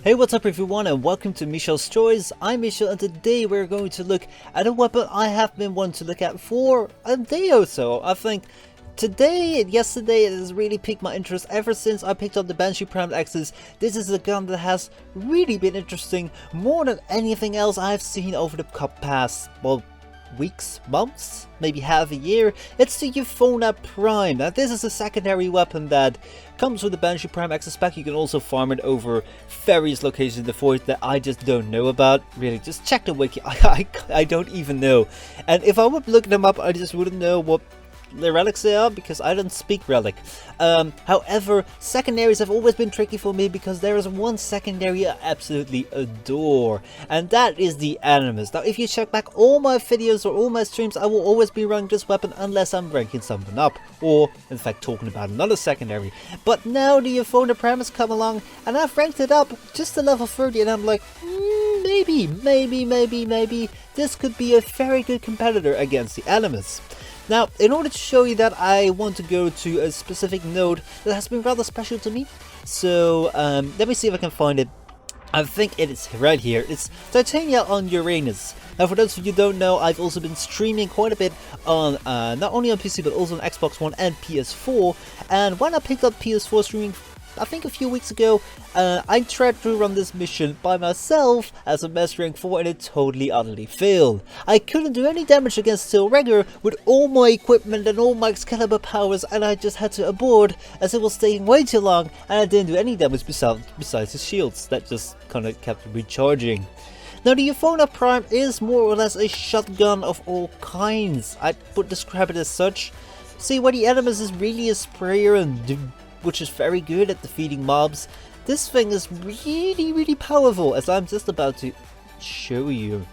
Hey, what's up everyone and welcome to Michel's Choice. I'm Michel and today we're going to look at a weapon I have been wanting to look at for a day or so. I think today and yesterday it has really piqued my interest ever since I picked up the Banshee Prime Axis. This is a gun that has really been interesting more than anything else I've seen over the past, well, weeks, months, maybe half a year. It's the Euphona Prime. Now this is a secondary weapon that comes with the Banshee Prime Access pack. You can also farm it over various locations in the void that I just don't know about. Really, just check the wiki. I don't even know. And if I would look them up, I just wouldn't know what the relics they are because I don't speak relic. However, secondaries have always been tricky for me because there is one secondary I absolutely adore, and that is the Atomos. Now if you check back all my videos or all my streams, I will always be running this weapon unless I'm ranking something up or in fact talking about another secondary. But now the Euphona Prime has come along and I've ranked it up just to level 30 and I'm like, maybe this could be a very good competitor against the Atomos. Now, in order to show you that, I want to go to a specific node that has been rather special to me. So, let me see if I can find it. I think it is right here. It's Titania on Uranus. Now, for those of you who don't know, I've also been streaming quite a bit on, not only on PC, but also on Xbox One and PS4. And when I picked up PS4 streaming, I think a few weeks ago, I tried to run this mission by myself as a Master Rank 4 and it totally utterly failed. I couldn't do any damage against Steel Regular with all my equipment and all my Excalibur powers, and I just had to abort as it was taking way too long and I didn't do any damage besides his shields that just kinda kept recharging. Now the Euphona Prime is more or less a shotgun of all kinds. I would describe it as such. See, where the Atomos is really a sprayer and which is very good at defeating mobs, this thing is really powerful, as I'm just about to show you.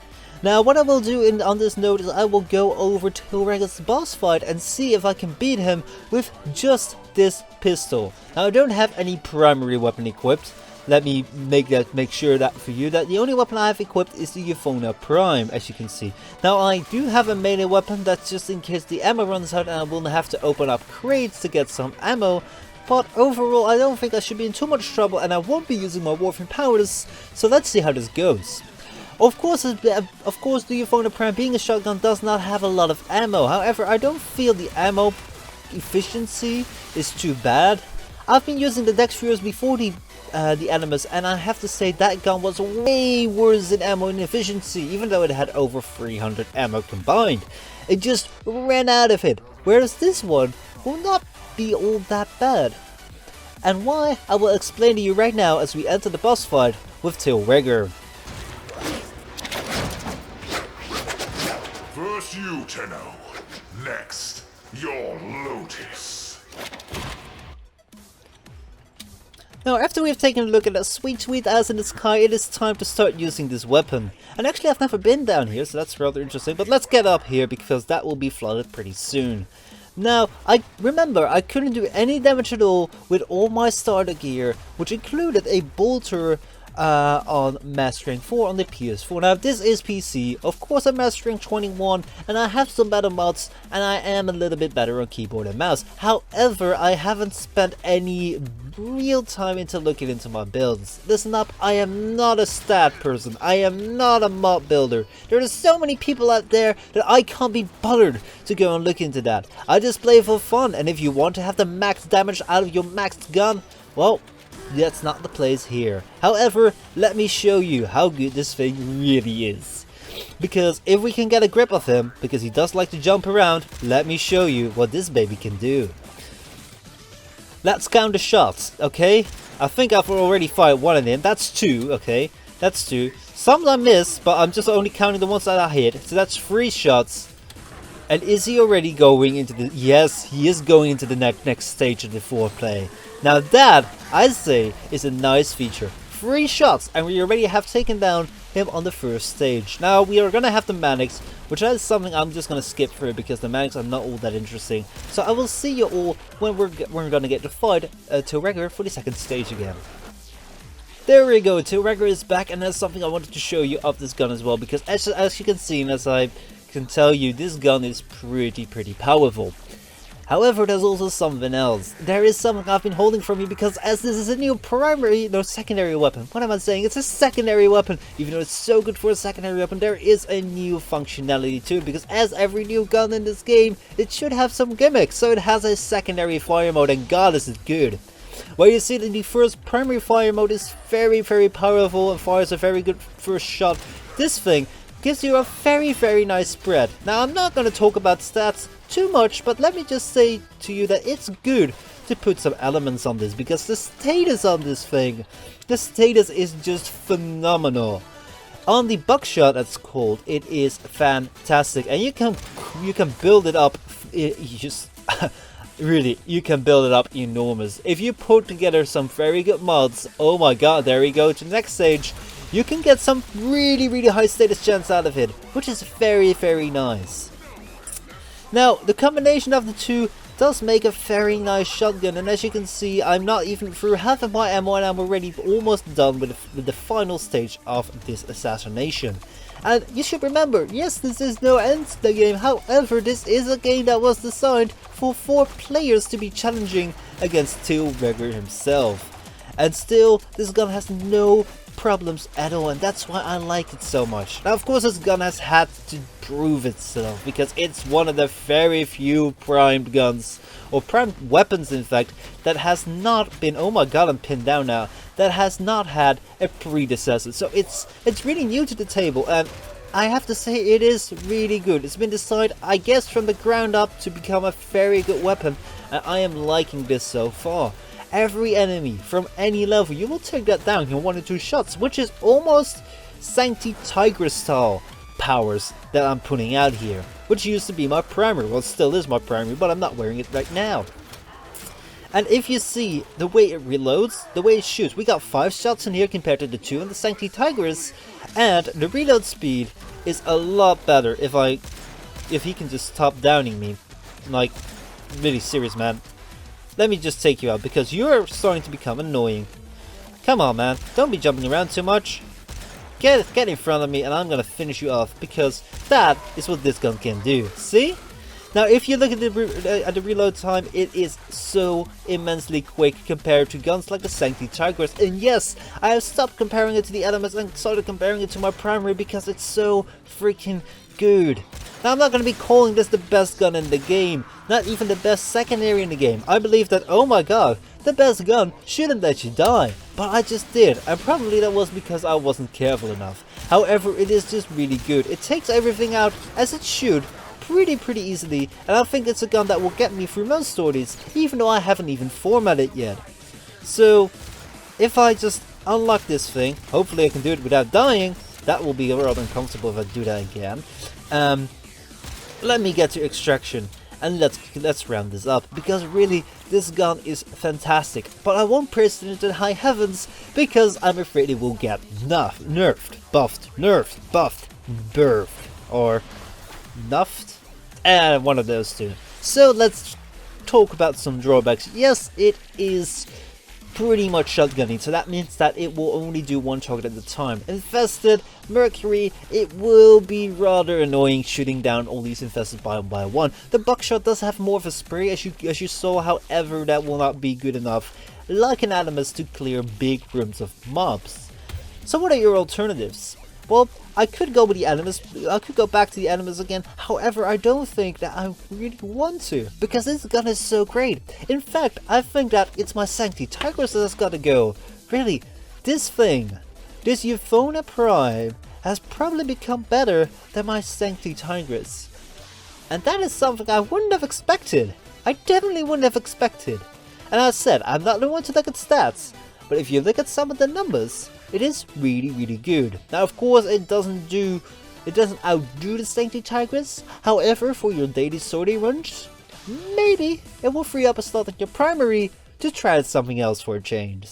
Now what I will do on this node is I will go over to Rega's boss fight and see if I can beat him with just this pistol. Now I don't have any primary weapon equipped. Let me make sure that for you that the only weapon I have equipped is the Euphona Prime, as you can see. Now I do have a melee weapon that's just in case the ammo runs out and I will have to open up crates to get some ammo. But overall, I don't think I should be in too much trouble and I won't be using my Warframe powers, so let's see how this goes. Of course, the Euphona Prime being a shotgun does not have a lot of ammo. However, I don't feel the ammo efficiency is too bad. I've been using the Dex Furious before the Atomos, and I have to say that gun was way worse in ammo and efficiency, even though it had over 300 ammo combined. It just ran out of it, whereas this one will not be all that bad. And why, I will explain to you right now as we enter the boss fight with Tail Rigger. First you, Tenno. Next, your Lotus. Now after we've taken a look at that sweet ass in the sky, it is time to start using this weapon. And actually I've never been down here, so that's rather interesting, but let's get up here because that will be flooded pretty soon. Now, I remember I couldn't do any damage at all with all my starter gear, which included a bolter on Master Rank 4 on the PS4. Now this is PC, of course I'm Master Rank 21 and I have some better mods and I am a little bit better on keyboard and mouse. However, I haven't spent any real time into looking into my builds. Listen up, I am not a stat person, I am not a mod builder. There are so many people out there that I can't be bothered to go and look into that. I just play for fun, and if you want to have the max damage out of your maxed gun, well, that's not the place here. However, let me show you how good this thing really is. Because if we can get a grip of him, because he does like to jump around, let me show you what this baby can do. Let's count the shots, okay? I think I've already fired one of them. That's two, okay? That's two. Some I missed, but I'm just only counting the ones that I hit. So that's 3 shots. And is he already going into the... Yes, he is going into the next stage of the foreplay. Now that, I say, is a nice feature. 3 shots, and we already have taken down him on the first stage. Now we are gonna have the Manics, which is something I'm just gonna skip through because the Manics are not all that interesting. So I will see you all when we're gonna get to fight Tail Rigger for the second stage again. There we go, Tail Rigger is back, and that's something I wanted to show you of this gun as well, because as you can see and as I can tell you, this gun is pretty powerful. However, there's also something else. There is something I've been holding from you because as this is a new secondary weapon. What am I saying? It's a secondary weapon. Even though it's so good for a secondary weapon, there is a new functionality too, because as every new gun in this game, it should have some gimmicks. So it has a secondary fire mode, and god is it good. Well, you see that the first primary fire mode is very powerful and fires a very good first shot. This thing gives you a very nice spread. Now I'm not going to talk about stats too much, but let me just say to you that it's good to put some elements on this, because the status on this thing, the status is just phenomenal. On the buckshot, that's called, it is fantastic, and you can build it up. Really, you can build it up enormous if you put together some very good mods. Oh my god, there we go to the next stage. You can get some really high status chance out of it, which is very nice. Now, the combination of the two does make a very nice shotgun, and as you can see, I'm not even through half of my ammo and I'm already almost done with the final stage of this assassination. And you should remember, yes, this is no end to the game, however, this is a game that was designed for 4 players to be challenging against Tilregger himself. And still, this gun has no problems at all, and that's why I like it so much. Now of course this gun has had to prove itself, because it's one of the very few primed guns, or primed weapons in fact, that has not been, oh my god, I'm pinned down now, that has not had a predecessor. So it's really new to the table, and I have to say it is really good. It's been designed, I guess, from the ground up to become a very good weapon, and I am liking this so far. Every enemy from any level, you will take that down in 1 or 2 shots, which is almost Sancti Tigris style powers that I'm putting out here, which used to be my primary. Well, it still is my primary, but I'm not wearing it right now. And if you see the way it reloads, the way it shoots, we got 5 shots in here compared to the 2 in the Sancti Tigris, and the reload speed is a lot better if he can just stop downing me. Like, really serious, man. Let me just take you out, because you're starting to become annoying. Come on, man. Don't be jumping around too much. Get in front of me and I'm gonna finish you off, because that is what this gun can do. See? Now if you look at the reload time, it is so immensely quick compared to guns like the Sancti Tigris. And yes, I have stopped comparing it to the Atomos and started comparing it to my primary, because it's so freaking good. Now I'm not going to be calling this the best gun in the game, not even the best secondary in the game. I believe that, oh my god, the best gun shouldn't let you die, but I just did, and probably that was because I wasn't careful enough. However, it is just really good. It takes everything out as it should pretty easily, and I think it's a gun that will get me through most stories, even though I haven't even formatted it yet. So if I just unlock this thing, hopefully I can do it without dying. That will be rather uncomfortable if I do that again. Let me get to extraction and let's round this up, because really this gun is fantastic, but I won't praise it into high heavens because I'm afraid it will get nerfed, buffed, or nuffed, and one of those two. So let's talk about some drawbacks. Yes, it is pretty much shotgunning, so that means that it will only do 1 target at a time. Infested, Mercury, it will be rather annoying shooting down all these infested by one. The buckshot does have more of a spray, as you saw, however that will not be good enough, like an Atomos, to clear big rooms of mobs. So what are your alternatives? Well, I could go with the Atomos, I could go back to the Atomos again, however I don't think that I really want to, because this gun is so great. In fact, I think that it's my Sancti Tigris that's gotta go. Really, this thing, this Euphona Prime, has probably become better than my Sancti Tigris. And that is something I wouldn't have expected. I definitely wouldn't have expected. And as I said, I'm not the one to look at stats, but if you look at some of the numbers, it is really good. Now of course it doesn't outdo the Sancti Tigris, however for your daily sortie runs, maybe it will free up a slot in your primary to try something else for a change.